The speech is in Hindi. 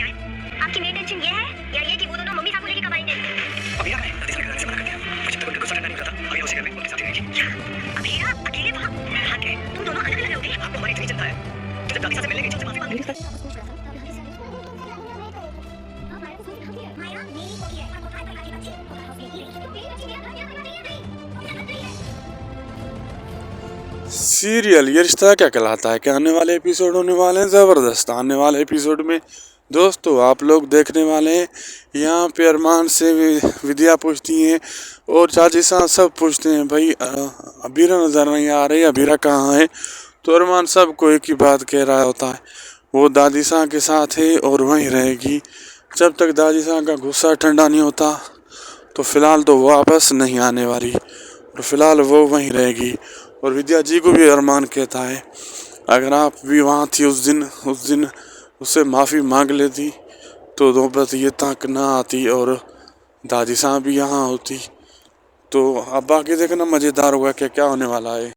लेके आए। आपकी मेन टेंशन ये है या ये कि वो दोनों मम्मी साहब को लेके कब आएंगे? अभी आ गए, तीसरे घर से मना कर दिया। मुझे तो उनको सडन नहीं मिला था। अभी उसी घर में उनके साथ रहेगी। क्या? अभी अकेले वहाँ? हाँ के तुम दोनों अलग अलग रहोगे? आपको हमारी इतनी चिंता है। तो जब दादी साहब से मिलने गई तो माफी मांग ली। सीरियल ये रिश्ता क्या कहलाता है कि आने वाले एपिसोड होने वाले हैं ज़बरदस्त। आने वाले एपिसोड में दोस्तों आप लोग देखने वाले हैं। यहाँ पे अरमान से विद्या पूछती हैं और चाची साहब सब पूछते हैं भाई अबीरा नज़र नहीं आ रही, अबीरा कहाँ है। तो अरमान सबको एक ही बात कह रहा होता है, वो दादी साहब के साथ है और वहीं रहेगी जब तक दादी साहब का गुस्सा ठंडा नहीं होता। तो फिलहाल तो वो वापस नहीं आने वाली और फिलहाल वो वहीं रहेगी। और विद्या जी को भी अरमान कहता है अगर आप भी वहाँ थी उस दिन उससे माफ़ी मांग लेती तो नौबत ये तक ना आती और दादी साहब भी यहाँ होती। तो अब बाकी देखना मज़ेदार होगा क्या क्या होने वाला है।